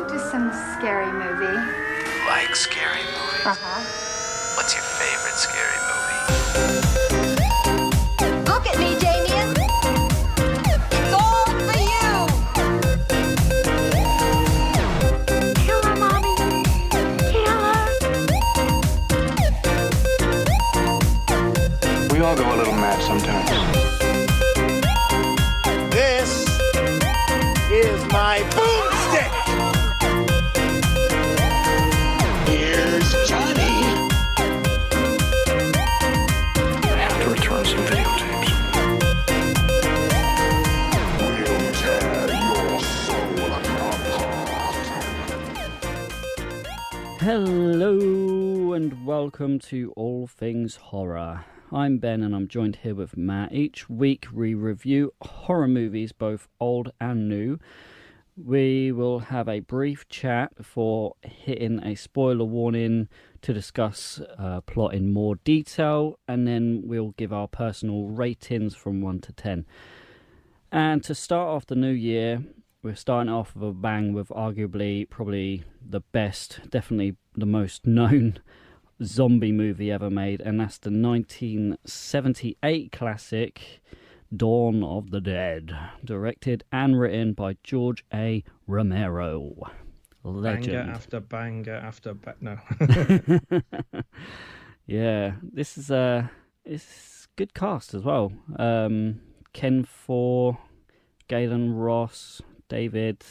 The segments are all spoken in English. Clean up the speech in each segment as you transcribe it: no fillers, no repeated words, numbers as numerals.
into some scary movie. You like scary movies? Uh-huh. What's your favorite scary movie? Look at me, Damien. It's all for you. Kill her, Mommy. Kill her. We all go a little mad sometimes. This is my boomstick. Here's Johnny. I have to return some videotapes. We'll tear your soul apart. Hello and welcome to All Things Horror. I'm Ben and I'm joined here with Matt. Each week we review horror movies, both old and new. We will have a brief chat before hitting a spoiler warning to discuss plot in more detail, and then we'll give our personal ratings from 1 to 10. And to start off the new year, we're starting off with a bang with arguably probably the best, definitely the most known zombie movie ever made, and that's the 1978 classic Dawn of the Dead, directed and written by George A. Romero. Legend. Banger after no. Yeah, this is it's good cast as well. Ken Foree, Gaylen Ross, David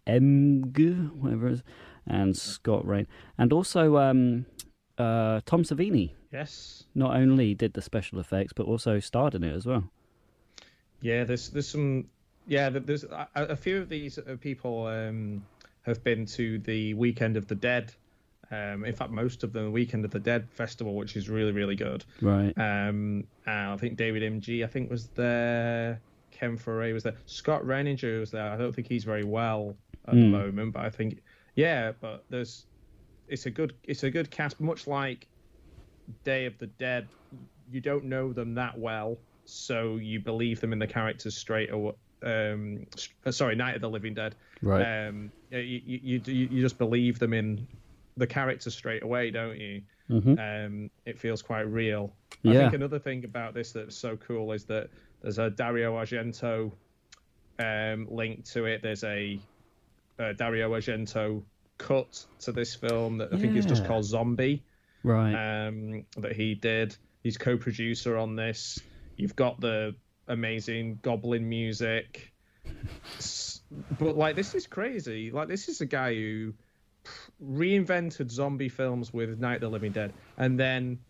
Emge, whatever it is, and Scott Rain, and also Tom Savini. Yes. Not only did the special effects, but also starred in it as well. Yeah, there's some. Yeah, there's a few of these people have been to the Weekend of the Dead. In fact, most of them, the Weekend of the Dead festival, which is really, really good. Right. I think David Emge, I think, was there. Ken Foree was there. Scott Reiniger was there. I don't think he's very well at the moment, but I think, yeah. But it's a good cast. Much like Day of the Dead, you don't know them that well, so you believe them in the characters straight away. Night of the Living Dead. Right. You just believe them in the characters straight away, don't you? Mm-hmm. It feels quite real. Yeah. I think another thing about this that's so cool is that there's a Dario Argento link to it. There's a Dario Argento cut to this film that I think is just called Zombie. Right. That he did. He's co-producer on this. You've got the amazing Goblin music. But, like, this is crazy. Like, this is a guy who reinvented zombie films with Night of the Living Dead and then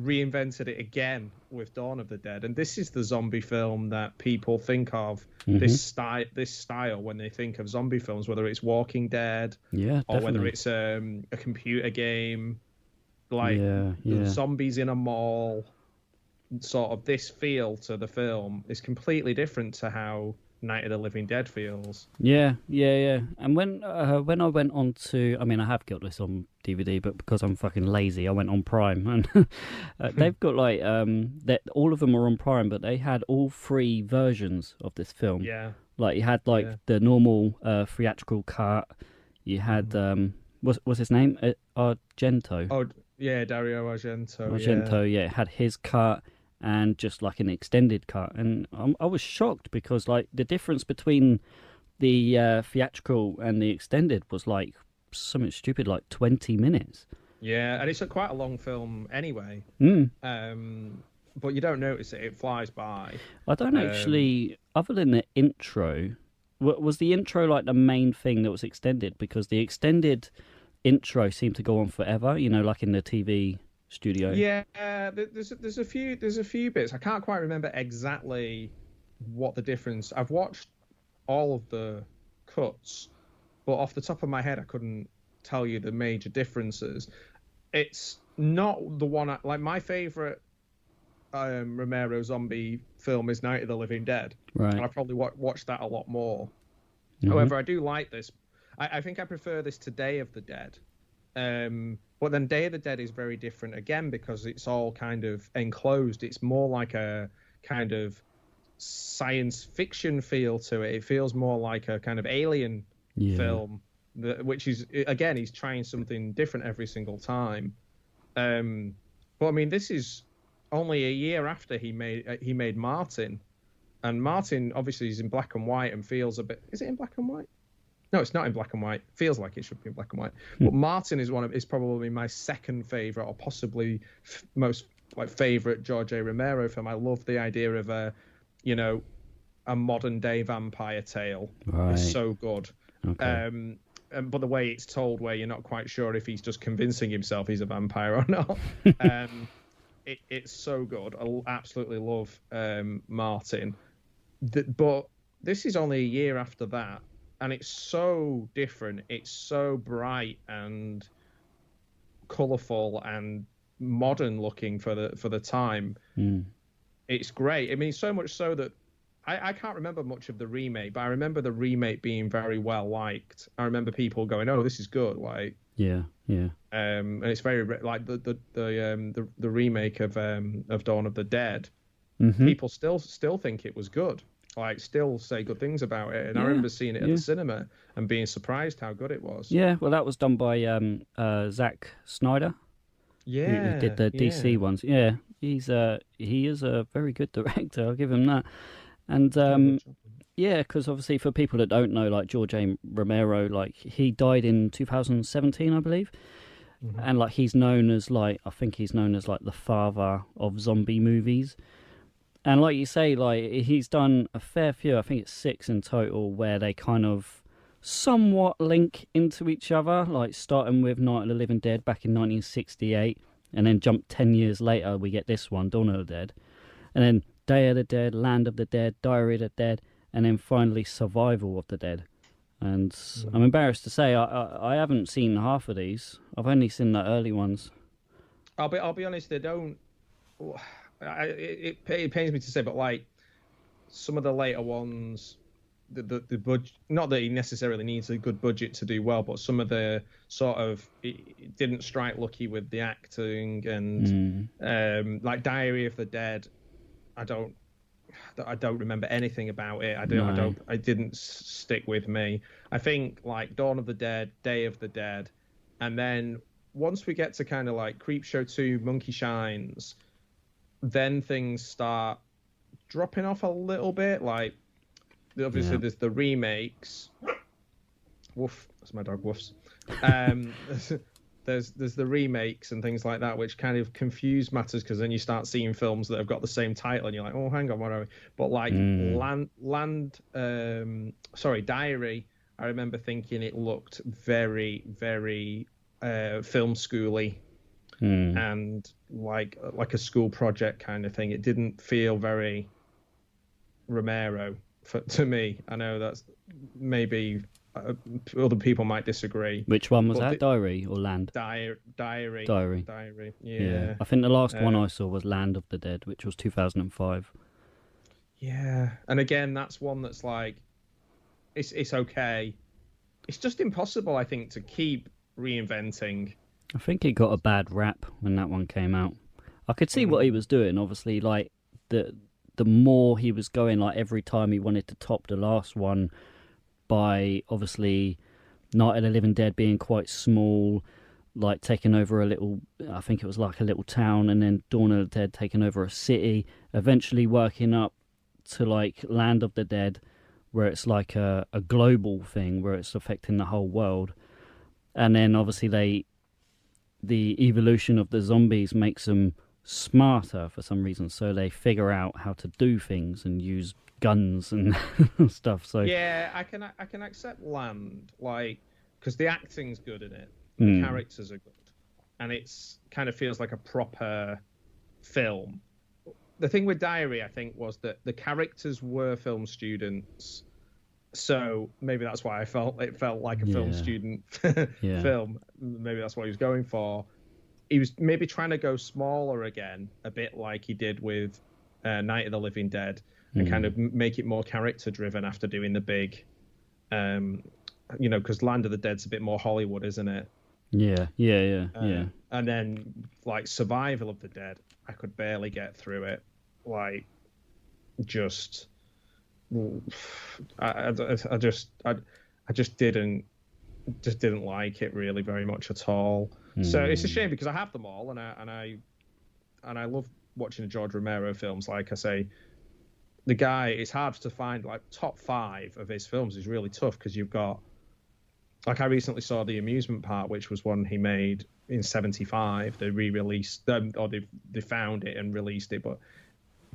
reinvented it again with Dawn of the Dead. And this is the zombie film that people think of, this style when they think of zombie films, whether it's Walking Dead or whether it's a computer game, like the zombies in a mall. Sort of this feel to the film is completely different to how Night of the Living Dead feels. Yeah. And when I went on to, I mean, I have got this on DVD, but because I'm fucking lazy, I went on Prime, and they've got like all of them are on Prime, but they had all three versions of this film. Yeah. Like you had the normal theatrical cut. You had what's his name? Argento. Oh yeah, Dario Argento. Yeah, it had his cut and just like an extended cut, and I was shocked because like the difference between the theatrical and the extended was like something stupid, like 20 minutes. Yeah, and it's quite a long film anyway. But you don't notice it; it flies by. I don't actually, other than the intro, was the intro like the main thing that was extended? Because the extended intro seemed to go on forever, you know, like in the TV studio. Yeah, there's a few bits. I can't quite remember exactly what the difference. I've watched all of the cuts, but off the top of my head, I couldn't tell you the major differences. It's not the one like my favorite Romero zombie film is Night of the Living Dead. Right. And I probably watched that a lot more. However, I do like this. I think I prefer this to Day of the Dead. But then Day of the Dead is very different again because it's all kind of enclosed. It's more like a kind of science fiction feel to it. It feels more like a kind of alien film which is, again, he's trying something different every single time. But I mean, this is only a year after he made Martin, and Martin obviously is in black and white and feels a bit. Is it in black and white? No, it's not in black and white. Feels like it should be in black and white. But Martin is probably my second favorite, or possibly most favorite George A. Romero film. I love the idea of a modern day vampire tale. Right. It's so good. Okay. But the way it's told, where you're not quite sure if he's just convincing himself he's a vampire or not. It's so good. I absolutely love Martin. But this is only a year after that, and it's so different. It's so bright and colourful and modern looking for the time. It's great. I mean, so much so that I can't remember much of the remake, but I remember the remake being very well liked. I remember people going, "Oh, this is good." Like, yeah. And it's very like the remake of Dawn of the Dead. People still think it was good. Like, still say good things about it. And I remember seeing it at the cinema and being surprised how good it was. Yeah, well, that was done by Zack Snyder. Yeah, who did the DC ones. Yeah, he is a very good director. I'll give him that. And yeah, because obviously for people that don't know, like George A. Romero, like he died in 2017, I believe, and like he's known as like the father of zombie movies. And like you say, like he's done a fair few. I think it's 6 in total, where they kind of somewhat link into each other. Like starting with Night of the Living Dead back in 1968, and then jump 10 years later, we get this one, Dawn of the Dead, and then Day of the Dead, Land of the Dead, Diary of the Dead, and then finally Survival of the Dead. And I'm embarrassed to say I haven't seen half of these. I've only seen the early ones. I'll be honest, they don't. It pains me to say, but like some of the later ones, the budget. Not that he necessarily needs a good budget to do well, but some of the sort of it didn't strike lucky with the acting and like Diary of the Dead. I don't remember anything about it. It didn't stick with me. I think like Dawn of the Dead, Day of the Dead, and then once we get to kind of like Creepshow 2, Monkey Shines, then things start dropping off a little bit. Like obviously there's the remakes. Woof, that's my dog woofs. There's the remakes and things like that, which kind of confuse matters, because then you start seeing films that have got the same title and you're like, oh, hang on, what are we? But like Diary, I remember thinking it looked very, very film schooly and like a school project kind of thing. It didn't feel very Romero to me. I know that's maybe other people might disagree. Which one was that? Diary or Land? Diary. Yeah. I think the last one I saw was Land of the Dead, which was 2005. Yeah, and again, that's one that's like, it's okay. It's just impossible, I think, to keep reinventing. I think it got a bad rap when that one came out. I could see what he was doing. Obviously, like the more he was going, like every time he wanted to top the last one, by obviously Night of the Living Dead being quite small, like taking over a little, I think it was like a little town, and then Dawn of the Dead taking over a city, eventually working up to like Land of the Dead, where it's like a global thing, where it's affecting the whole world. And then obviously the evolution of the zombies makes them smarter for some reason, so they figure out how to do things and use guns and stuff. So yeah, I can accept Land, like, because the acting's good in it, the characters are good, and it's kind of feels like a proper film. The thing with Diary, I think, was that the characters were film students, so maybe that's why it felt like a film student film. Maybe that's what he was going for. He was maybe trying to go smaller again, a bit like he did with Night of the Living Dead, and kind of make it more character driven after doing the big, because Land of the Dead's a bit more Hollywood, isn't it? Yeah. And then like Survival of the Dead, I could barely get through it. Like, I just didn't just didn't like it really very much at all. So it's a shame because I have them all, and I love watching the George Romero films. Like I say, the guy, it's hard to find like top 5 of his films is really tough because you've got, like, I recently saw The Amusement Park, which was one he made in '75. They re-released or they found it and released it, but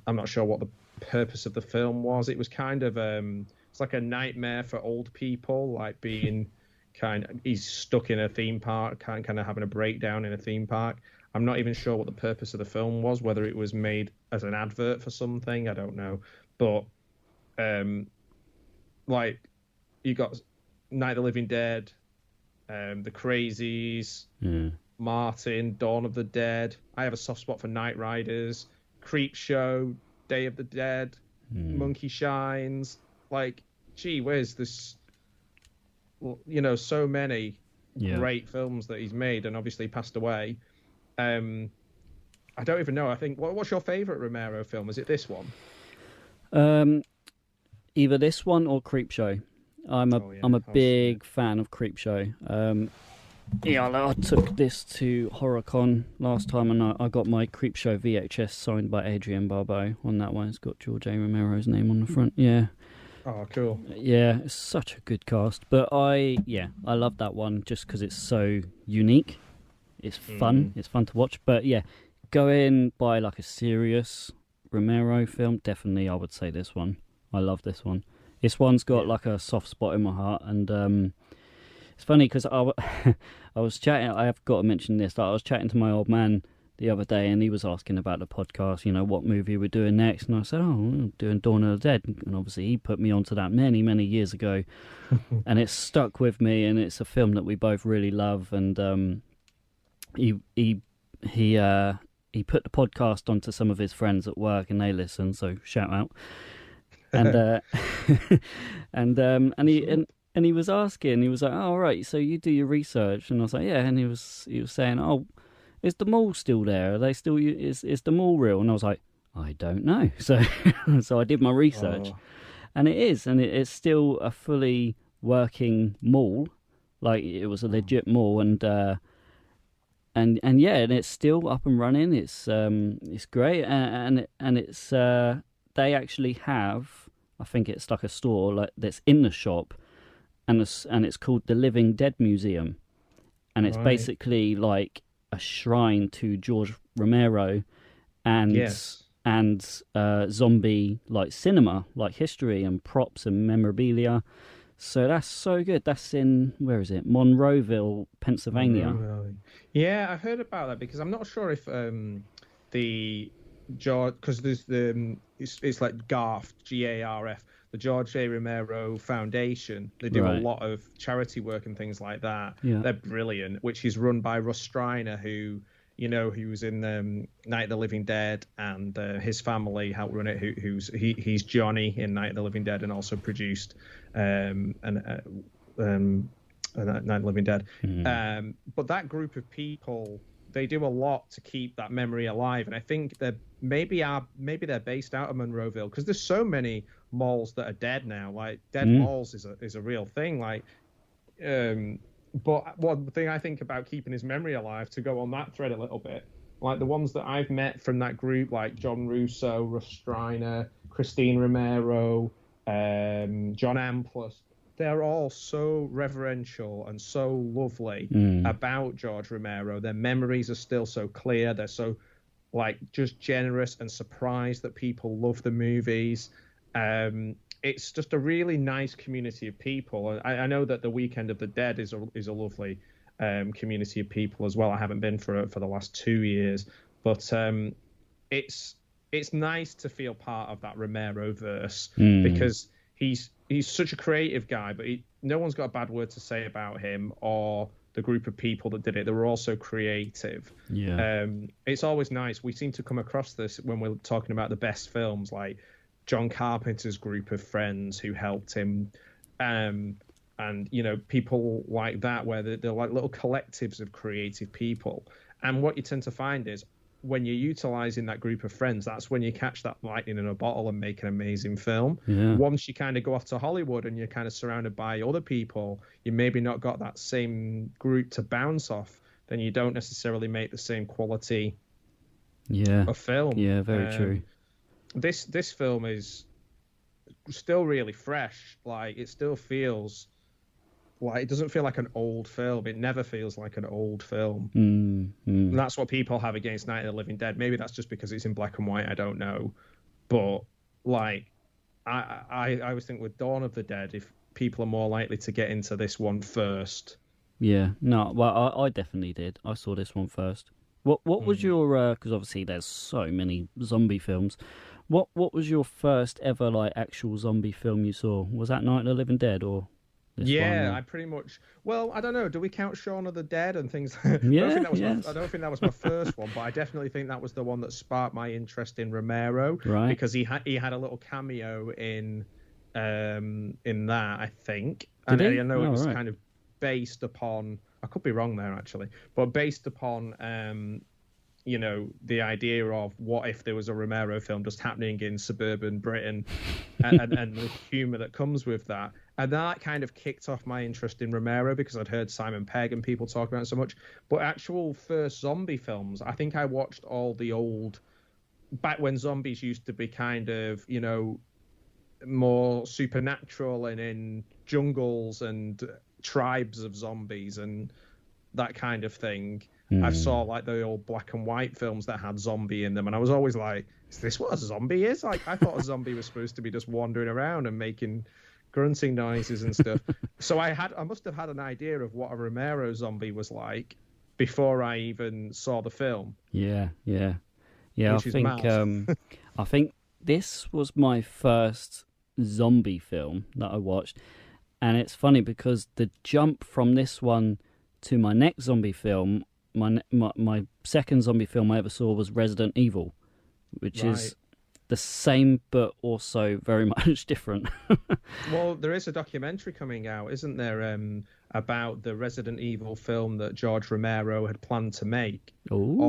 I'm not sure what the purpose of the film was. It was kind of it's like a nightmare for old people, like being he's stuck in a theme park, kind of having a breakdown in a theme park. I'm not even sure what the purpose of the film was, whether it was made as an advert for something, I don't know. But like, you got Night of the Living Dead, The Crazies, Martin, Dawn of the Dead. I have a soft spot for Night Riders, Creep Show, Day of the Dead, Monkey Shines. Like, gee whiz, this, so many great films that he's made, and obviously passed away. I don't even know. I think, what's your favourite Romero film? Is it this one? Either this one or Creepshow. I'm a big fan of Creepshow. I took this to HorrorCon last time, and I got my Creepshow VHS signed by Adrian Barbeau on that one. It's got George A. Romero's name on the front. Yeah. Oh, cool. Yeah, it's such a good cast. But I love that one just because it's so unique. It's fun. It's fun to watch. But yeah, go in buy like a serious Romero film. Definitely, I would say this one. I love this one. This one's got like a soft spot in my heart, and it's funny because I was chatting. I have got to mention this. That I was chatting to my old man the other day, and he was asking about the podcast. What movie we're doing next, and I said, "Oh, we're doing Dawn of the Dead." And obviously, he put me onto that many years ago, and it's stuck with me. And it's a film that we both really love, and he put the podcast onto some of his friends at work, and they listen. So shout out. And and he was asking. He was like, "Oh, all right. So you do your research?" And I was like, "Yeah." And he was saying, "Oh, is the mall still there? Are they still? Is the mall real?" And I was like, "I don't know." So I did my research, and it is, and it's still a fully working mall. Like, it was a legit mall, and it's still up and running. It's great, and it's they actually have, I think it's like a store like that's in the shop, and it's called the Living Dead Museum, and it's basically like a shrine to George Romero, and zombie like cinema, like history and props and memorabilia. So that's so good. That's in, where is it? Monroeville, Pennsylvania. Yeah, I heard about that because I'm not sure if the George, because there's it's like GARF, GARF, the George A. Romero Foundation. They do a lot of charity work and things like that. Yeah. They're brilliant, which is run by Russ Striner, who was in Night of the Living Dead, and his family helped run it. He's Johnny in Night of the Living Dead, and also produced Night of the Living Dead. But that group of people, they do a lot to keep that memory alive, and I think they're maybe they're based out of Monroeville, because there's so many malls that are dead now. Like, dead malls is a real thing. Like, but one thing I think about keeping his memory alive, to go on that thread a little bit, like the ones that I've met from that group, like John Russo, Russ Striner, Christine Romero, John Amplas, they're all so reverential and so lovely about George Romero. Their memories are still so clear. They're so, like, just generous and surprised that people love the movies. It's just a really nice community of people. I know that the Weekend of the Dead is a lovely community of people as well. I haven't been for the last 2 years, but it's nice to feel part of that Romero verse, because he's such a creative guy, but no one's got a bad word to say about him or the group of people that did it. They were also creative. Yeah. It's always nice. We seem to come across this when we're talking about the best films, like John Carpenter's group of friends who helped him, and people like that, where they're like little collectives of creative people. And what you tend to find is when you're utilizing that group of friends, that's when you catch that lightning in a bottle and make an amazing film. Yeah. Once you kind of go off to Hollywood and you're kind of surrounded by other people, you maybe not got that same group to bounce off, then you don't necessarily make the same quality of film. Yeah, very true. This film is still really fresh. Like, it still feels like, it doesn't feel like an old film. It never feels like an old film. And that's what people have against Night of the Living Dead. Maybe that's just because it's in black and white. I don't know. But like, I always think with Dawn of the Dead, if people are more likely to get into this one first. Yeah, no, well, I definitely did. I saw this one first. What was your? Because obviously there's so many zombie films. What was your first ever like actual zombie film you saw? Was that Night of the Living Dead or? This one? I pretty much. Well, I don't know. Do we count Shaun of the Dead and things? Yeah, I don't think that was my first one, but I definitely think that was the one that sparked my interest in Romero, right? Because he had a little cameo in that, I think. Did he? I know it was kind of based upon. I could be wrong there actually, but based upon the idea of what if there was a Romero film just happening in suburban Britain and the humour that comes with that. And that kind of kicked off my interest in Romero because I'd heard Simon Pegg and people talk about it so much. But actual first zombie films, I think I watched all the old, back when zombies used to be kind of, more supernatural and in jungles and tribes of zombies and that kind of thing. I saw like the old black and white films that had zombie in them, and I was always like, is this what a zombie is? Like, I thought a zombie was supposed to be just wandering around and making grunting noises and stuff. So I must have had an idea of what a Romero zombie was like before I even saw the film. Yeah. I think this was my first zombie film that I watched, and it's funny because the jump from this one to my next zombie film, my second zombie film I ever saw was Resident Evil, which is the same but also very much different. Well, there is a documentary coming out, isn't there, about the Resident Evil film that George Romero had planned to make. Ooh.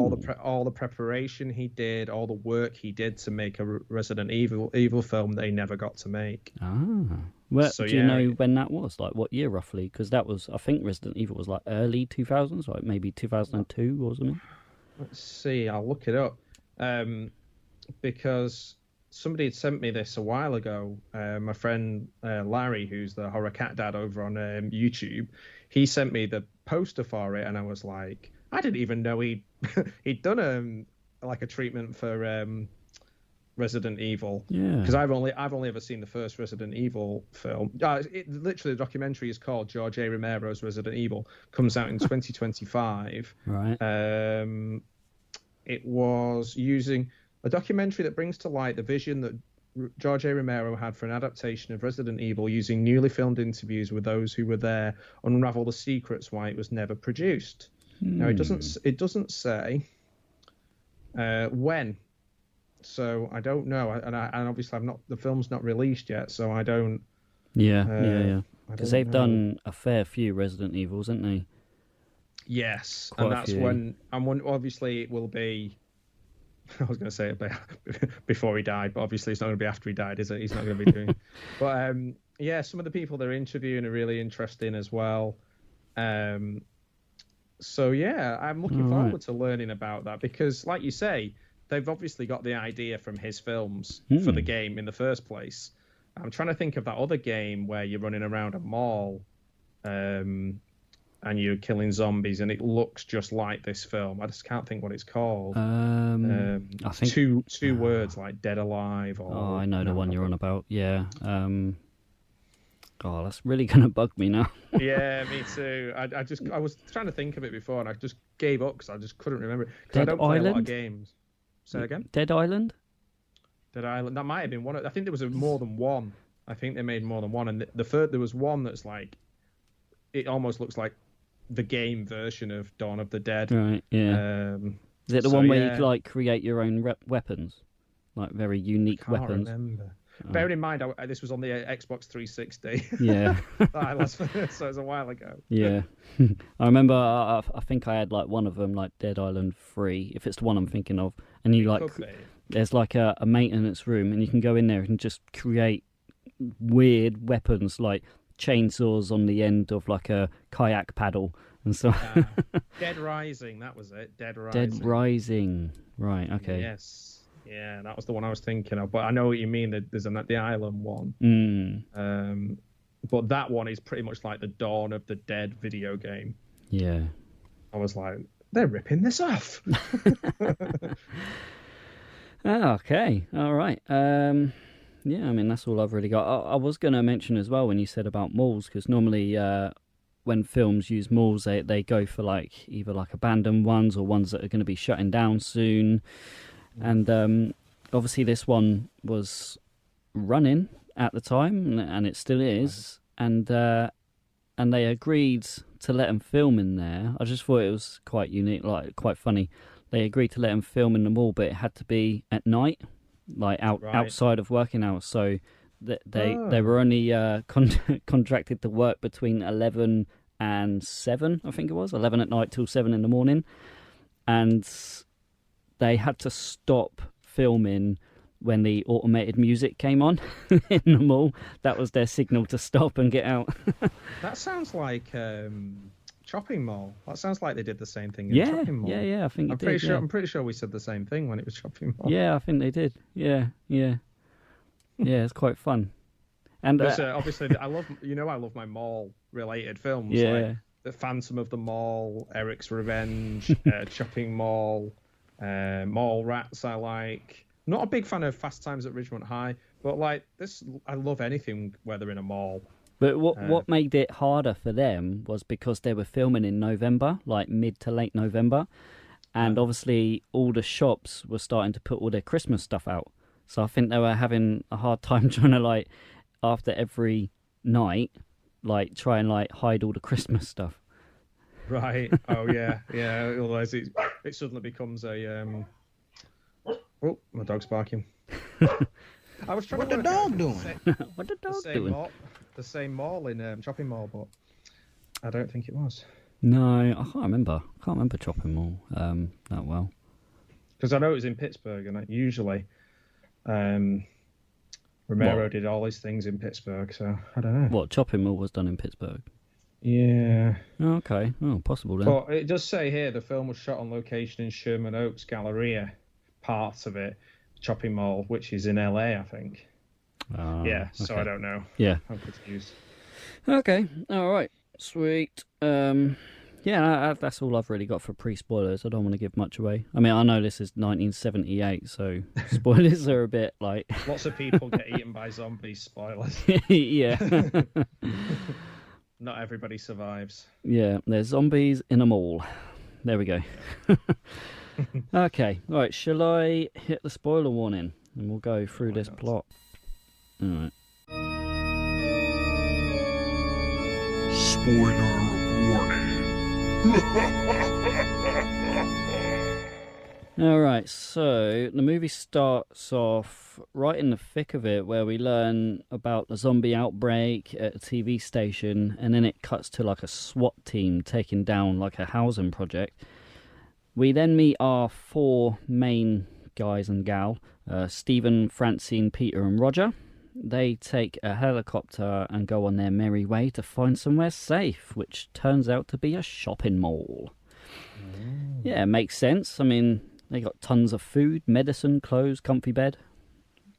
All the preparation he did, all the work he did to make a Resident Evil film they never got to make. Well, do you know when that was? Like, what year roughly? Because that was, I think Resident Evil was like early 2000s, like maybe 2002 or something. Let's see, I'll look it up. Because somebody had sent me this a while ago. My friend Larry, who's the Horror Cat Dad over on YouTube, he sent me the poster for it, and I was like, I didn't even know he'd done like a treatment for Resident Evil. Yeah. Because I've only ever seen the first Resident Evil film. Literally, the documentary is called George A. Romero's Resident Evil. Comes out in 2025. Right. It was using a documentary that brings to light the vision that George A. Romero had for an adaptation of Resident Evil, using newly filmed interviews with those who were there, unravel the secrets why it was never produced. Now it doesn't say when, so I don't know, and obviously the film's not released yet, so I don't. Yeah. Because they've done a fair few Resident Evils, haven't they? Yes, and that's when obviously it will be. I was going to say it before he died, but obviously it's not going to be after he died, is it? He's not going to be doing. But some of the people they're interviewing are really interesting as well. So yeah, I'm looking forward to learning about that because, like you say, they've obviously got the idea from his films for the game in the first place. I'm trying to think of that other game where you're running around a mall. And you're killing zombies, and it looks just like this film. I just can't think what it's called. I think two words like Dead Alive. Or, I know the one you're on about. Yeah. That's really gonna bug me now. Yeah, me too. I was trying to think of it before, and I just gave up because I just couldn't remember it. Because I don't play a lot of games. Say that again. Dead Island. Dead Island. That might have been one. I think there was more than one. I think they made more than one, and the third there was one that's like, it almost looks like the game version of Dawn of the Dead. Right, yeah. Is it the one where you like create your own weapons? Like very unique weapons? Remember. Bearing in mind, this was on the Xbox 360. Yeah. So it was a while ago. Yeah. I remember, I think I had like one of them, like Dead Island 3, if it's the one I'm thinking of. And you like, Could be. there's like a maintenance room, and you can go in there and just create weird weapons like chainsaws on the end of like a kayak paddle and so. Dead Rising, that was it. Dead Rising. Dead Rising. Right. Okay. Yes. Yeah, that was the one I was thinking of. But I know what you mean. There's the island one. But that one is pretty much like the Dawn of the Dead video game. Yeah. I was like, they're ripping this off. Okay. All right. Yeah, I mean, that's all I've really got. I was going to mention as well when you said about malls, because normally when films use malls, they go for like either like abandoned ones or ones that are going to be shutting down soon. And obviously this one was running at the time, and it still is. And they agreed to let them film in there. I just thought it was quite unique, like quite funny. They agreed to let them film in the mall, but it had to be at night, like outside of working hours. So they were only contracted to work between 11 and 7, I think it was, 11 at night till 7 in the morning. And they had to stop filming when the automated music came on in the mall. That was their signal to stop and get out. That sounds like Shopping Mall. That sounds like they did the same thing in Shopping Mall. Yeah, I think I'm pretty sure we said the same thing when it was Shopping Mall. Yeah, I think they did. Yeah. Yeah, it's quite fun. And obviously, I love my mall-related films. Yeah. Like The Phantom of the Mall, Eric's Revenge, Shopping Mall, Mall Rats. I like. Not a big fan of Fast Times at Ridgemont High, but like this, I love anything where they're in a mall. But what made it harder for them was because they were filming in November, like mid to late November, and obviously all the shops were starting to put all their Christmas stuff out. So I think they were having a hard time trying to, like, after every night, like try and like hide all the Christmas stuff. Right. Oh yeah. Otherwise, it suddenly becomes a. Oh, my dog's barking. I was trying What to the work out dog doing? What the dog doing? The same mall in Shopping Mall, but I don't think it was. No, I can't remember. Shopping Mall that well. Because I know it was in Pittsburgh, and usually Romero did all his things in Pittsburgh, so I don't know. What, Shopping Mall was done in Pittsburgh? Yeah. Oh, okay. Oh, possible then. But it does say here the film was shot on location in Sherman Oaks Galleria, parts of it, Shopping Mall, which is in LA, I think. Yeah, so okay. I don't know. Yeah. I'm confused. Okay, all right. Sweet. Yeah, that's all I've really got for pre-spoilers. I don't want to give much away. I mean, I know this is 1978, so spoilers are a bit like... Lots of people get eaten by zombies, spoilers. Yeah. Not everybody survives. Yeah, there's zombies in a mall. There we go. Okay, all right, shall I hit the spoiler warning? And we'll go through this plot. All right. Spoiler warning. All right, so the movie starts off right in the thick of it, where we learn about the zombie outbreak at a TV station, and then it cuts to like a SWAT team taking down like a housing project. We then meet our 4 main guys and gal, Stephen, Francine, Peter and Roger. They take a helicopter and go on their merry way to find somewhere safe, which turns out to be a shopping mall. Yeah, it makes sense. I mean, they got tons of food, medicine, clothes, comfy bed.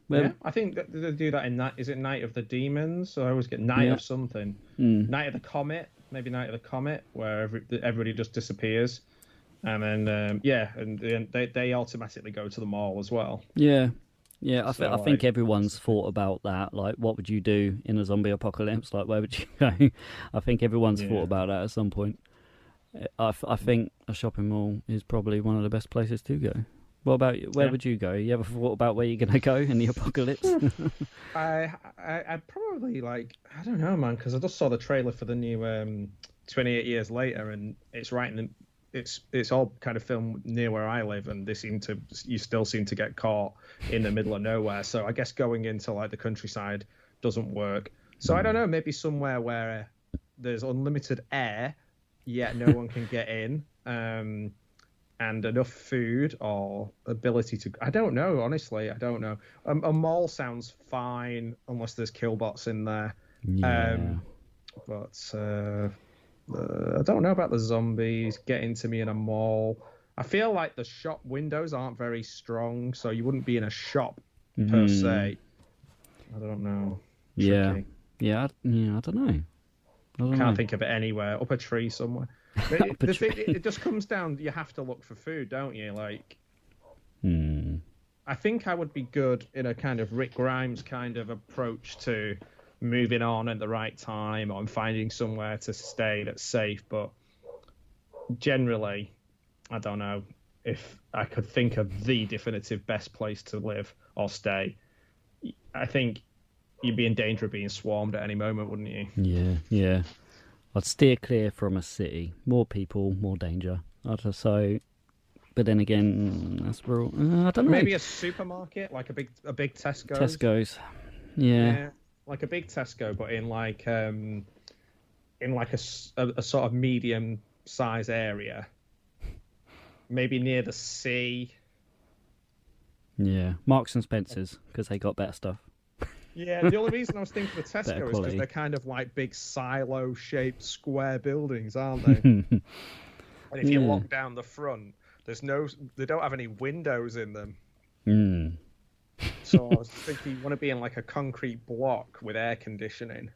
Yeah, I think that they do that in that. Is it Night of the Demons? I always get Night of something. Night of the Comet, maybe Night of the Comet, where everybody just disappears. And then, and they automatically go to the mall as well. Yeah. Yeah, I think everyone's thought about that. Like, what would you do in a zombie apocalypse? Like, where would you go? I think everyone's thought about that at some point. I think a shopping mall is probably one of the best places to go. What about you? Where would you go? You ever thought about where you're going to go in the apocalypse? I'd probably, like, I don't know, man, because I just saw the trailer for the new 28 Years Later, and it's right in it's all kind of filmed near where I live, and you still seem to get caught in the middle of nowhere. So I guess going into like the countryside doesn't work. So I don't know, maybe somewhere where there's unlimited air, yet no one can get in, and enough food or ability to. I don't know, honestly. I don't know. A mall sounds fine unless there's killbots in there. Yeah. But I don't know about the zombies getting to me in a mall. I feel like the shop windows aren't very strong, so you wouldn't be in a shop per se. I don't know. Yeah. Tricky. Yeah, I don't know. Can't think of it anywhere. Up a tree somewhere. It just comes down. You have to look for food, don't you? Like, I think I would be good in a kind of Rick Grimes kind of approach to moving on at the right time or finding somewhere to stay that's safe. But generally, I don't know if I could think of the definitive best place to live or stay. I think you'd be in danger of being swarmed at any moment, wouldn't you? Yeah. I'd steer clear from a city. More people, more danger. So, but then again, that's where I don't know. Maybe a supermarket, like a big Tesco's. Tesco's. Yeah. Like a big Tesco, but in like a sort of medium size area. Maybe near the sea. Yeah, Marks and Spencer's, because they got better stuff. Yeah, the only reason I was thinking of Tesco is because quality. they're kind of like big silo-shaped square buildings, aren't they? And if you lock down the front, they don't have any windows in them. So I was thinking you want to be in like a concrete block with air conditioning.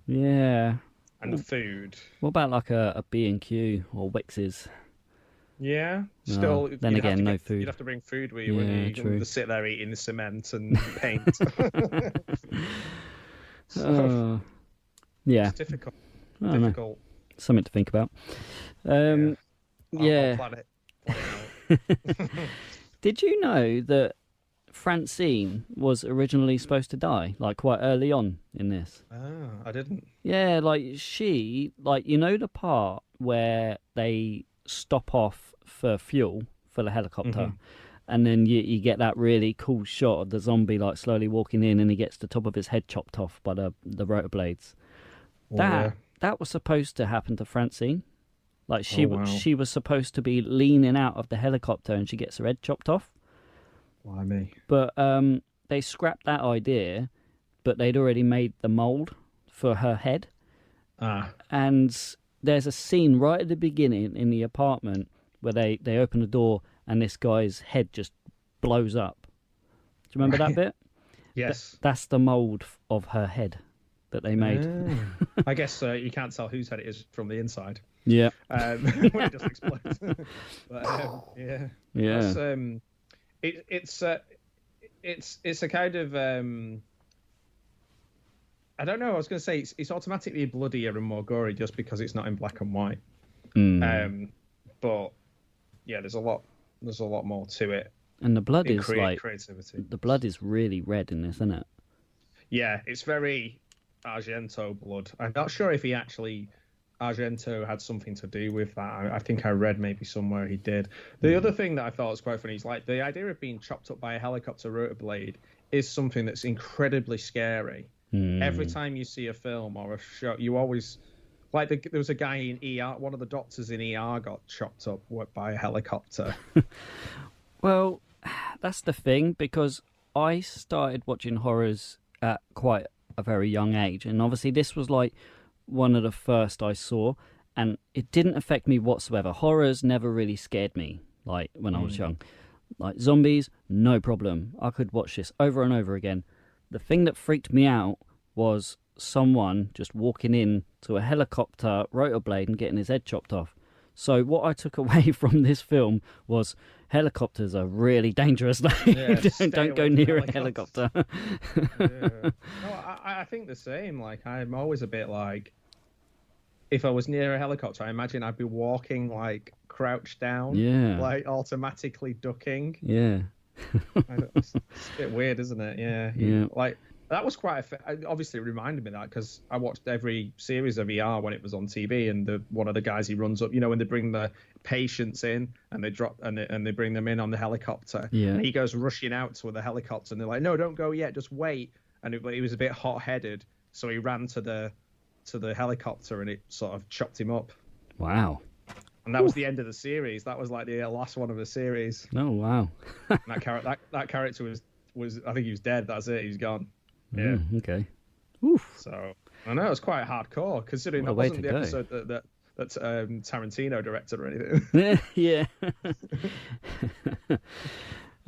Yeah. And the food. What about like a B&Q or Wix's? Yeah. Still, then again, no food. You'd have to bring food with you, wouldn't you? True. You'd sit there eating cement and paint. Yeah. It's difficult. Difficult. Something to think about. I'll Yeah. plan it out. Did you know that Francine was originally supposed to die, like quite early on in this? Oh, I didn't. Yeah, like she, like, you know the part where they stop off for fuel for the helicopter, and then you get that really cool shot of the zombie like slowly walking in, and he gets the top of his head chopped off by the rotor blades. That was supposed to happen to Francine. Like she was supposed to be leaning out of the helicopter, and she gets her head chopped off. Why me? But they scrapped that idea, but they'd already made the mould for her head. And there's a scene right at the beginning in the apartment where they open the door and this guy's head just blows up. Do you remember that bit? Yes. That's the mould of her head that they made. I guess you can't tell whose head it is from the inside. Yeah. When it just explodes. But, yeah. Yeah. It's a kind of I don't know. I was going to say it's automatically bloodier and more gory just because it's not in black and white. But yeah, there's a lot more to it. And the blood is like creativity. The blood is really red in this, isn't it? Yeah, it's very Argento blood. I'm not sure if Argento had something to do with that. I think I read maybe somewhere he did. The other thing that I thought was quite funny is like the idea of being chopped up by a helicopter rotor blade is something that's incredibly scary. Every time you see a film or a show, you always like there was a guy in ER. One of the doctors in ER got chopped up by a helicopter. Well, that's the thing, because I started watching horrors at quite a very young age, and obviously this was like one of the first I saw, and it didn't affect me whatsoever. Horrors never really scared me, like when I was young. Like zombies, no problem. I could watch this over and over again. The thing that freaked me out was someone just walking in to a helicopter rotor blade and getting his head chopped off. So what I took away from this film was helicopters are really dangerous. Don't go near a helicopter. No, I think the same. Like I'm always a bit like, if I was near a helicopter, I imagine I'd be walking like crouched down, like automatically ducking. Yeah. It's a bit weird, isn't it? Yeah. Like That was quite. Obviously, it reminded me of that because I watched every series of ER when it was on TV, and one of the guys he runs up, when they bring the patients in and they drop and they bring them in on the helicopter, and he goes rushing out to the helicopter, and they're like, "No, don't go yet, just wait." And he was a bit hot-headed, so he ran to the helicopter, and it sort of chopped him up. Wow. And that was the end of the series. That was like the last one of the series. Oh wow. And that character was I think he was dead. That's it. He was gone. Yeah. Okay. Oof. So I know it's quite hardcore considering that wasn't the episode that Tarantino directed or anything. Yeah.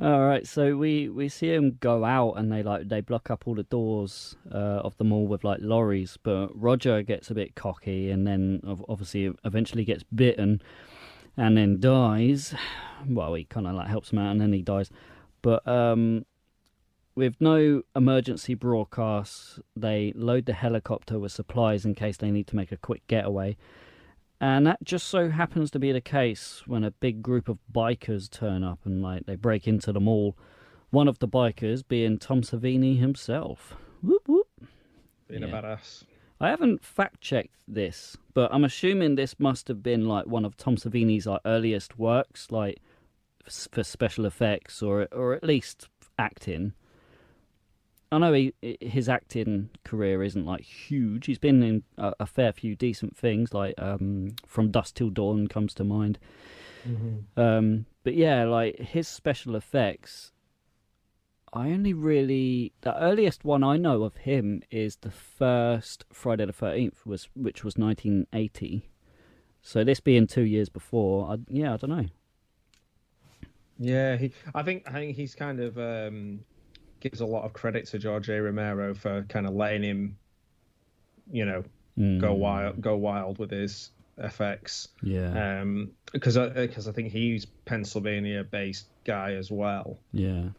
All right, so we see him go out, and they block up all the doors of the mall with like lorries. But Roger gets a bit cocky, and then obviously eventually gets bitten, and then dies. Well, he kind of like helps him out, and then he dies. But with no emergency broadcasts, they load the helicopter with supplies in case they need to make a quick getaway. And that just so happens to be the case when a big group of bikers turn up and they break into the mall. One of the bikers being Tom Savini himself. Whoop whoop. Being a badass. I haven't fact-checked this, but I'm assuming this must have been one of Tom Savini's earliest works, for special effects or at least acting. I know his acting career isn't huge. He's been in a fair few decent things, From Dusk Till Dawn comes to mind. Mm-hmm. But yeah, his special effects, the earliest one I know of him is the first Friday the 13th, which was 1980. So this being 2 years before, I don't know. Yeah, I think he's kind of gives a lot of credit to George A. Romero for kind of letting him, go wild with his effects. Yeah. Because I think he's Pennsylvania-based guy as well. Yeah.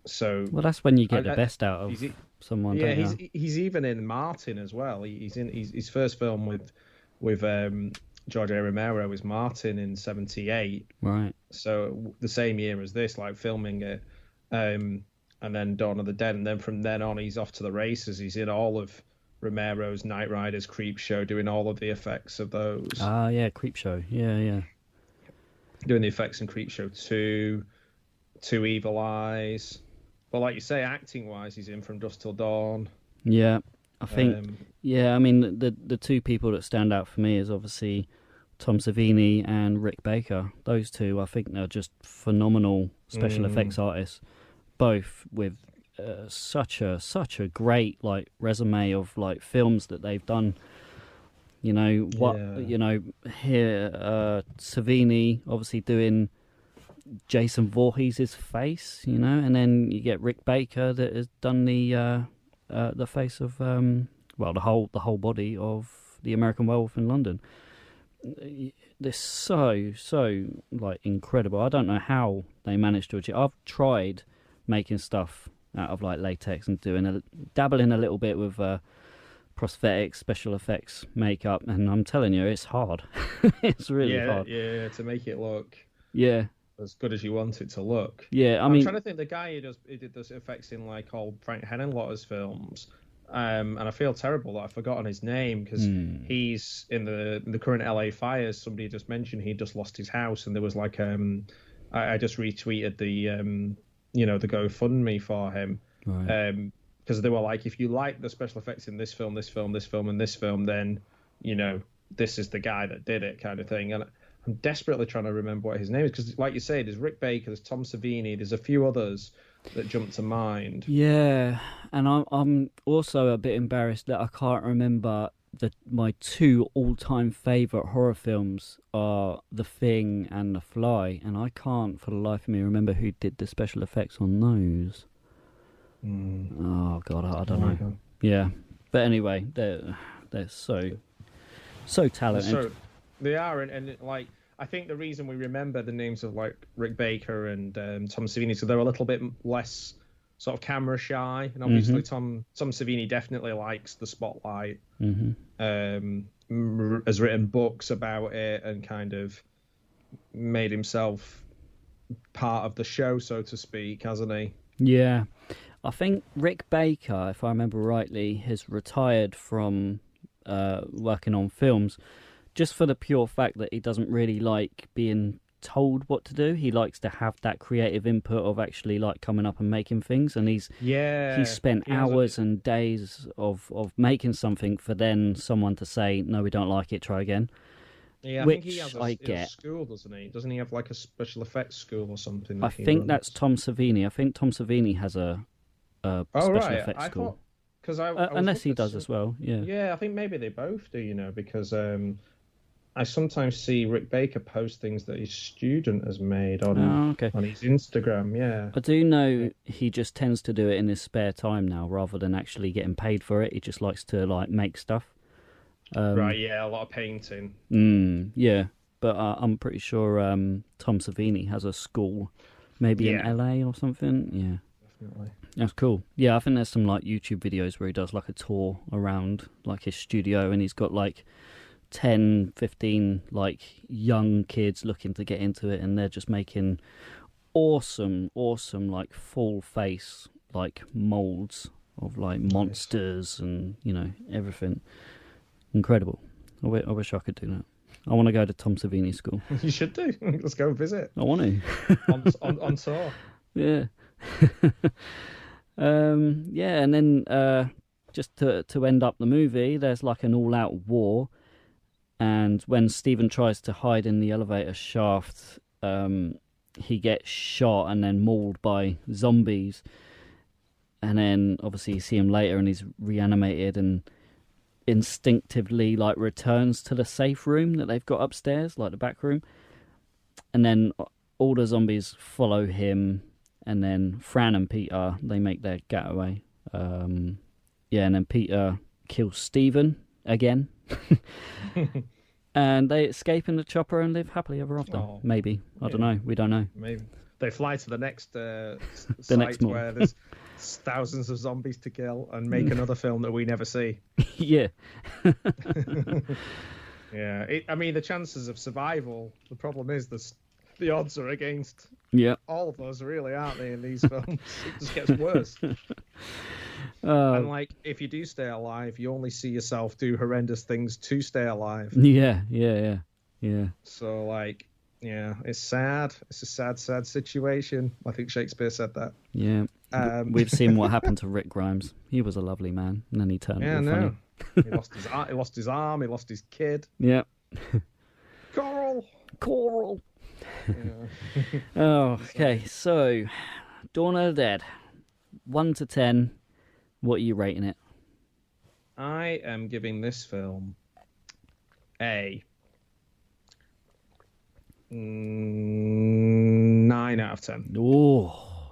So. Well, that's when you get the best out of someone. Yeah, he's even in Martin as well. He's in his first film with George A. Romero was Martin in '78. Right. So the same year as this, filming it. And then Dawn of the Dead, and then from then on he's off to the races. He's in all of Romero's Night Riders, Creepshow, doing all of the effects of those. Ah, yeah, Creepshow. Yeah. Doing the effects in Creepshow 2, Two Evil Eyes. But like you say, acting-wise, he's in From Dusk Till Dawn. Yeah, I think... I mean, the two people that stand out for me is obviously Tom Savini and Rick Baker. Those two, I think they're just phenomenal special effects artists, both with such a great resume of films that they've done. Here Savini obviously doing Jason Voorhees' face, and then you get Rick Baker that has done the face of the whole body of The American Werewolf in London. They're so incredible. I don't know how they managed to achieve. I've tried making stuff out of latex and dabbling a little bit with prosthetics, special effects, makeup, and I'm telling you, it's hard. It's really hard. Yeah, to make it look as good as you want it to look. Yeah, I'm trying to think the guy who did those effects in all Frank Henenlotter's films. And I feel terrible that I've forgotten his name because he's in the current LA fires. Somebody just mentioned he just lost his house, and there was I just retweeted the the GoFundMe for him, right. Because they were if you like the special effects in this film, and this film, then this is the guy that did it, kind of thing. And I'm desperately trying to remember what his name is because, like you say, there's Rick Baker, there's Tom Savini, there's a few others that jump to mind. Yeah, and I'm also a bit embarrassed that I can't remember my two all-time favourite horror films are The Thing and The Fly, and I can't for the life of me remember who did the special effects on those. Oh God, I don't know. God. Yeah, but anyway, they're so talented. So they are, and I think the reason we remember the names of Rick Baker and Tom Savini, so they're a little bit less sort of camera shy, and obviously Tom Savini definitely likes the spotlight. Has written books about it and kind of made himself part of the show, so to speak, hasn't he? Yeah, I think Rick Baker, if I remember rightly, has retired from working on films just for the pure fact that he doesn't really like being told what to do. He likes to have that creative input of actually like coming up and making things, and he's spent hours and days of making something for then someone to say, no, we don't like it, try again. Yeah, I think he has a school, doesn't he? Doesn't he have like a special effects school or something? I think that's Tom Savini. I think Tom Savini has a special effects school. Unless he does as well, yeah. Yeah, I think maybe they both do, because I sometimes see Rick Baker post things that his student has made on his Instagram, yeah. I do know he just tends to do it in his spare time now rather than actually getting paid for it. He just likes to like make stuff. Right, yeah, a lot of painting. Yeah, but I'm pretty sure Tom Savini has a school, maybe in LA or something. Yeah, definitely. That's cool. Yeah, I think there's some like YouTube videos where he does like a tour around like his studio, and he's got like 10, 15 like young kids looking to get into it, and they're just making awesome like full face like molds of like monsters and everything. Incredible. I wish I could do that. I want to go to Tom Savini school. You should do. Let's go visit. I want to. on tour. Yeah. Yeah, and then just to end up the movie, there's like an all-out war, and when Stephen tries to hide in the elevator shaft, he gets shot and then mauled by zombies, and then obviously you see him later and he's reanimated and instinctively like returns to the safe room that they've got upstairs, like the back room, and then all the zombies follow him, and then Fran and Peter, they make their getaway. And then Peter kills Stephen again. And they escape in the chopper and live happily ever after. Oh, maybe. I don't know. We don't know. Maybe. They fly to the next next site where there's thousands of zombies to kill and make another film that we never see. Yeah. Yeah. I mean, the chances of survival, the problem is the odds are against all of us, really, aren't they, in these films? It just gets worse. And like, if you do stay alive, you only see yourself do horrendous things to stay alive. Yeah. So like, yeah, it's sad. It's a sad situation. I think Shakespeare said that. Yeah. We've seen what happened to Rick Grimes. He was a lovely man, and then he turned funny. He lost his arm. He lost his kid. Yeah. Coral. Yeah. Oh, okay. So, Dawn of the Dead, 1 to 10. What are you rating it? I am giving this film a 9 out of 10. Oh,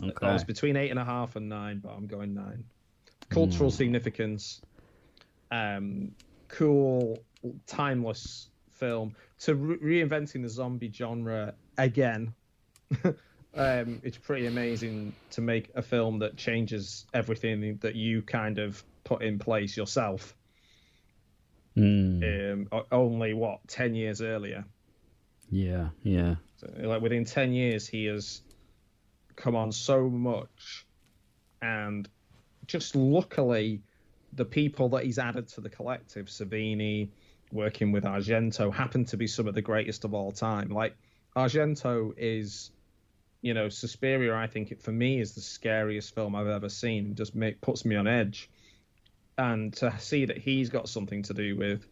okay. I was between 8.5 and 9, but I'm going 9. Cultural significance, cool, timeless film. To reinventing the zombie genre again. It's pretty amazing to make a film that changes everything that you kind of put in place yourself. Only 10 years earlier. Yeah. So, like within 10 years, he has come on so much, and just luckily, the people that he's added to the collective, Savini, working with Argento, happen to be some of the greatest of all time. Like Argento is, Suspiria, I think for me is the scariest film I've ever seen. It just puts me on edge. And to see that he's got something to do with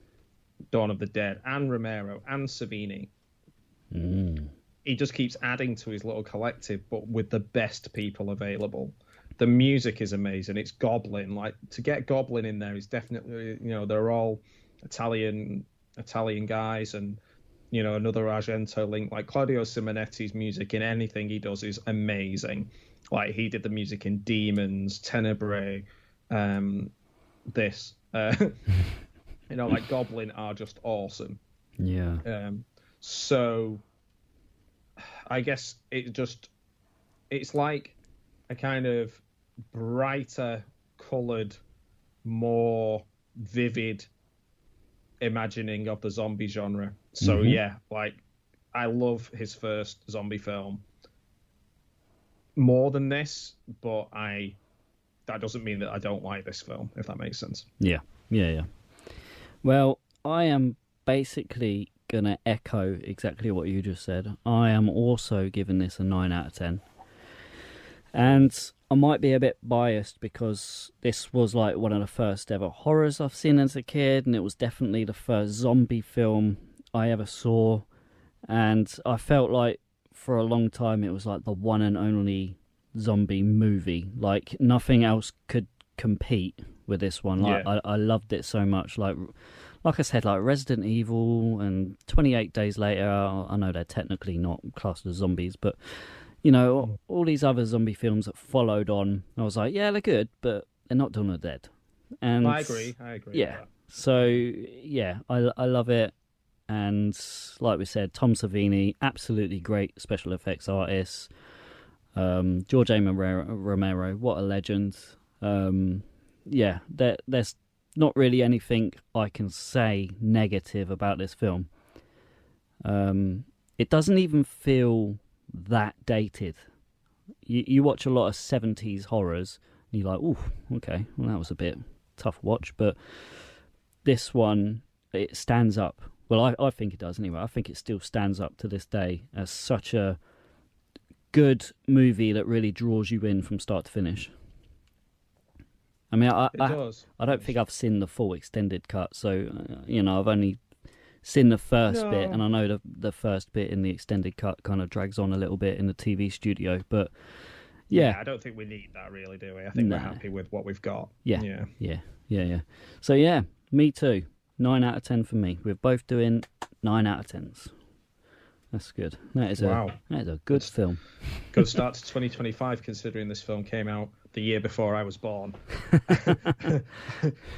Dawn of the Dead and Romero and Savini, he just keeps adding to his little collective, but with the best people available. The music is amazing. It's Goblin. Like, to get Goblin in there is definitely, they're all Italian guys, and another Argento link. Like Claudio Simonetti's music in anything he does is amazing. Like he did the music in Demons, Tenebrae, like Goblin are just awesome. Yeah. So I guess it's like a kind of brighter coloured, more vivid imagining of the zombie genre. So yeah, like I love his first zombie film. more than this, but that doesn't mean that I don't like this film, if that makes sense. Yeah. Well, I am basically going to echo exactly what you just said. I am also giving this a 9 out of 10. And I might be a bit biased because this was like one of the first ever horrors I've seen as a kid, and it was definitely the first zombie film I ever saw. And I felt like for a long time it was like the one and only zombie movie. Like nothing else could compete with this one. Like I loved it so much. Like I said, like Resident Evil and 28 Days Later. I know they're technically not classed as zombies, but you know, all these other zombie films that followed on, I was like, yeah, they're good, but they're not Dawn of the Dead. And I agree. Yeah. So yeah, I love it. And like we said, Tom Savini, absolutely great special effects artist. George A. Romero, what a legend. Yeah, there's not really anything I can say negative about this film. It doesn't even feel that dated. You watch a lot of 70s horrors, and you're like, ooh, okay, well, that was a bit tough watch, but this one, it stands up. Well, I think it does anyway. I think it still stands up to this day as such a good movie that really draws you in from start to finish. I mean, I don't think I've seen the full extended cut, so, you know, I've only seen the first bit, and I know the first bit in the extended cut kind of drags on a little bit in the TV studio, but yeah. I don't think we need that really, do we? I think we're happy with what we've got. Yeah. So yeah, me too. 9 out of 10 for me. We're both doing 9 out of 10s. That's good. That is a good film. Good start to 2025, considering this film came out the year before I was born.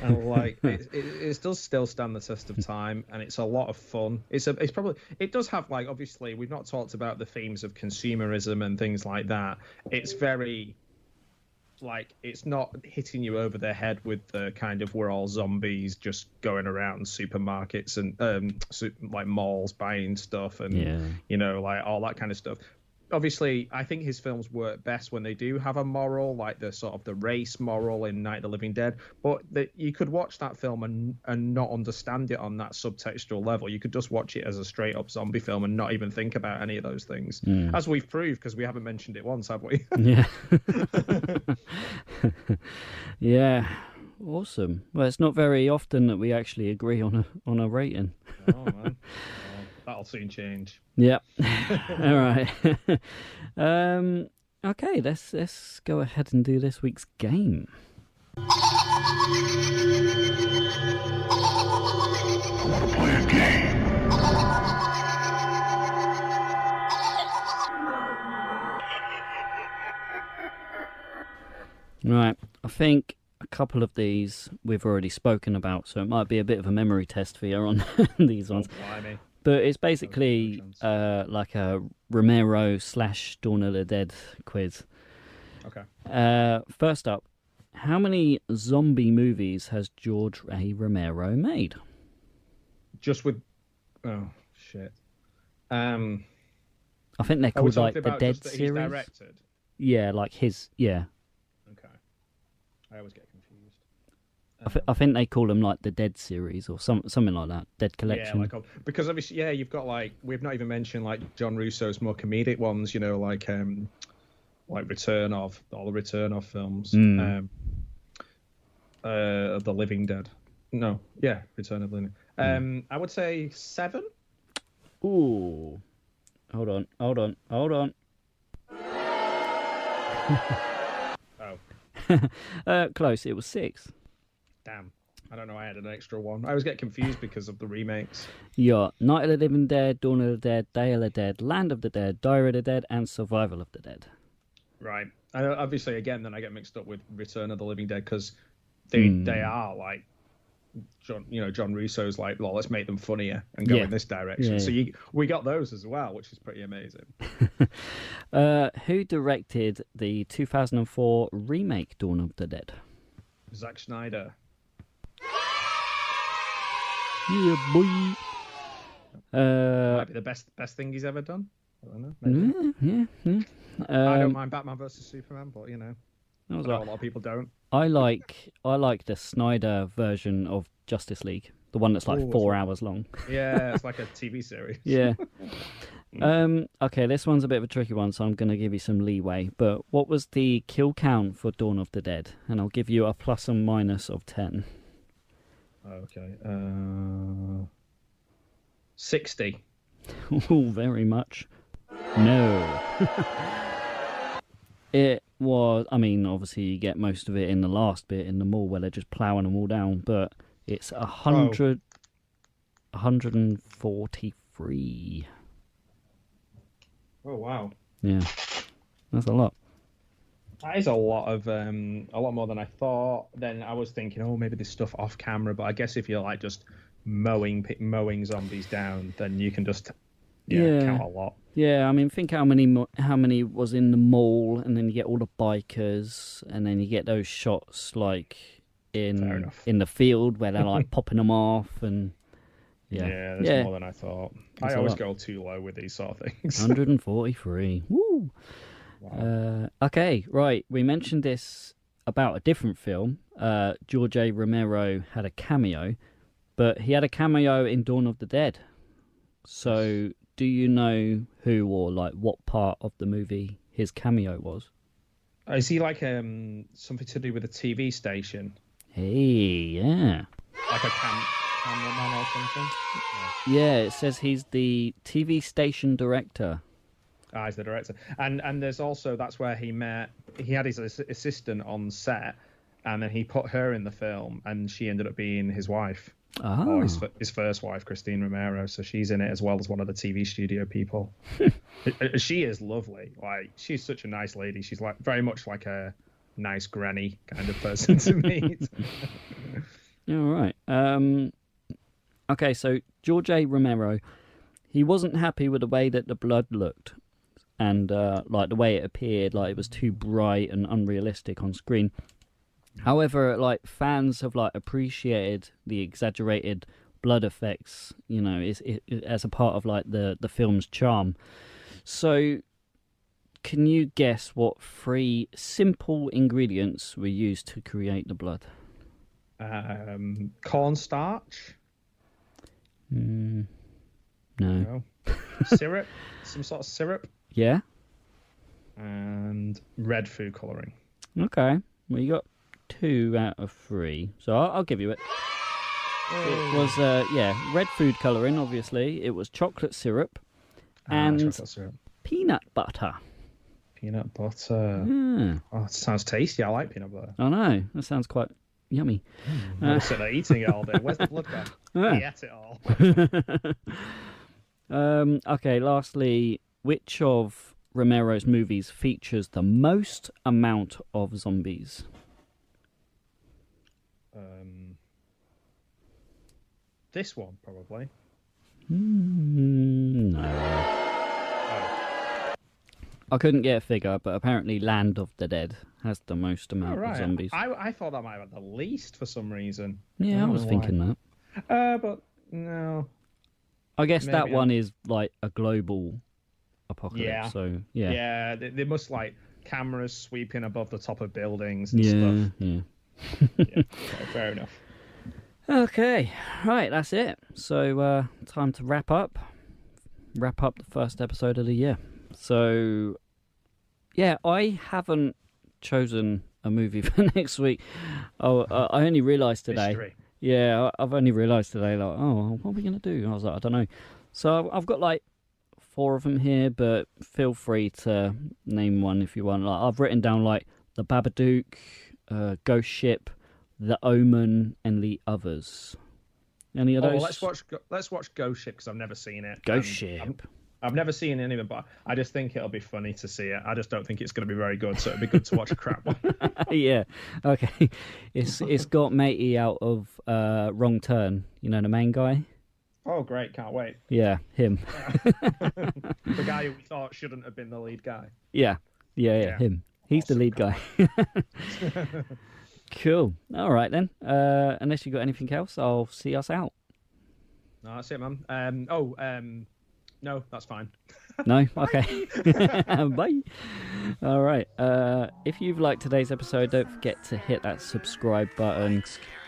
And like, it does still stand the test of time, and it's a lot of fun. It does have, like, obviously we've not talked about the themes of consumerism and things like that. It's very, like, it's not hitting you over the head with the kind of we're all zombies just going around supermarkets and like malls buying stuff and you know, like all that kind of stuff. Obviously, I think his films work best when they do have a moral, like the sort of the race moral in Night of the Living Dead. But you could watch that film and not understand it on that subtextual level. You could just watch it as a straight up zombie film and not even think about any of those things, as we've proved, because we haven't mentioned it once, have we? Yeah. Yeah. Awesome. Well, it's not very often that we actually agree on a rating. Oh man. That'll soon change. Yeah. All right. Okay, let's go ahead and do this week's game. I want to play a game. Right. I think a couple of these we've already spoken about, so it might be a bit of a memory test for you on these ones. Blimey. But it's basically like a Romero / Dawn of the Dead quiz. Okay. First up, how many zombie movies has George A. Romero made? Just with... Oh, shit. I think they're called like the Dead just that series. He's directed? Yeah, like his... Yeah. Okay. I always get confused. I think they call them like the Dead series or something like that. Dead Collection. Yeah, because obviously, you've got like, we've not even mentioned like John Russo's more comedic ones, you know, like Return of films, The Living Dead. No, yeah, Return of the Living. I would say 7. Ooh, hold on. Close. It was 6. Damn. I don't know. I had an extra one. I always get confused because of the remakes. Yeah, Night of the Living Dead, Dawn of the Dead, Day of the Dead, Land of the Dead, Diary of the Dead, and Survival of the Dead. Right. And obviously, again, then I get mixed up with Return of the Living Dead because they are like John Russo's like, well, let's make them funnier and go in this direction. So we got those as well, which is pretty amazing. Who directed the 2004 remake Dawn of the Dead? Zack Snyder. Yeah, boy. Might be the best thing he's ever done. I don't know. Maybe. Yeah. I don't mind Batman versus Superman, but you know, I was I know like, a lot of people don't. I like the Snyder version of Justice League, the one that's like Ooh, 4 hours long. Yeah, it's like a TV series. Yeah. Okay, this one's a bit of a tricky one, so I'm going to give you some leeway. But what was the kill count for Dawn of the Dead? And I'll give you a plus and minus of 10. Okay. 60. Oh, very much. No. It was, I mean, obviously you get most of it in the last bit in the mall where they're just ploughing them all down, but it's 143. Oh wow. Yeah. That's a lot. That is a lot more than I thought. Then I was thinking, oh, maybe there's stuff off camera, but I guess if you're like just mowing zombies down, then you can just count a lot. Yeah, I mean, think how many was in the mall, and then you get all the bikers, and then you get those shots like in the field where they're like popping them off, and there's more than I thought. I always go too low with these sort of things. 143. Woo. Wow. Okay, right. We mentioned this about a different film. George A. Romero had a cameo, but he had a cameo in Dawn of the Dead. So, do you know who or like what part of the movie his cameo was? Is he like something to do with a TV station? Hey, yeah. Like a cameraman or something? Yeah, it says he's the TV station director. Ah, he's the director. And there's also, that's where he had his assistant on set, and then he put her in the film, and she ended up being his wife. Oh. Or his first wife, Christine Romero. So she's in it as well as one of the TV studio people. She is lovely. Like, she's such a nice lady. She's like very much like a nice granny kind of person to meet. All right. Okay, so George A. Romero, he wasn't happy with the way that the blood looked, and like the way it appeared, like it was too bright and unrealistic on screen. However, like fans have like appreciated the exaggerated blood effects, you know, as a part of like the film's charm. So, can you guess what 3 simple ingredients were used to create the blood? Cornstarch? No. Syrup? Some sort of syrup? Yeah. And red food colouring. Okay. Well, you got 2 out of 3, so I'll give you it. It was red food colouring. Obviously, it was chocolate syrup and chocolate syrup. Peanut butter. Peanut butter. Yeah. Oh, it sounds tasty. I like peanut butter. I know, that sounds quite yummy. I'm sitting there eating it all day. Where's the blood gone? Yeah. He ate it all. Okay, lastly, which of Romero's movies features the most amount of zombies? This one, probably. No. Oh. I couldn't get a figure, but apparently Land of the Dead has the most amount of zombies. I thought that might have been the least for some reason. Yeah, I was thinking that. But no. I guess that Maybe one is like a global apocalypse. Yeah. So yeah. Yeah, they must like cameras sweeping above the top of buildings and stuff. Yeah. Yeah, fair enough. Okay, right, that's it. So time to wrap up the first episode of the year. So yeah, I haven't chosen a movie for next week. I only realised today. History. Yeah, I've only realised today, like, oh, what are we going to do? I was like, I don't know. So I've got like 4 of them here, but feel free to name one if you want. Like, I've written down like The Babadook, Ghost Ship, The Omen, and The Others. Any of those? Let's watch Ghost Ship because I've never seen it. Ghost Ship. I've never seen any of them, but I just think it'll be funny to see it. I just don't think it's going to be very good, so it'd be good to watch a crap one. Yeah, okay. It's got Matey out of Wrong Turn. You know, the main guy? Oh, great. Can't wait. Yeah, him. The guy who we thought shouldn't have been the lead guy. Yeah, him. He's Awesome. the lead guy. Cool. All right, then. Unless you got anything else, I'll see us out. No, that's it, man. No, that's fine. No? Okay. Bye. All right. If you've liked today's episode, don't forget to hit that subscribe button.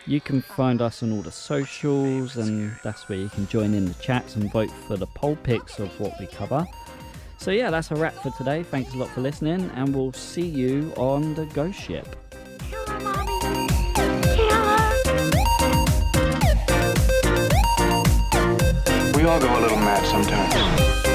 You can find us on all the socials, and that's where you can join in the chats and vote for the poll picks of what we cover. So yeah, that's a wrap for today. Thanks a lot for listening, and we'll see you on the ghost ship. Kill her, Mommy. Kill her. We all go a little mad sometimes.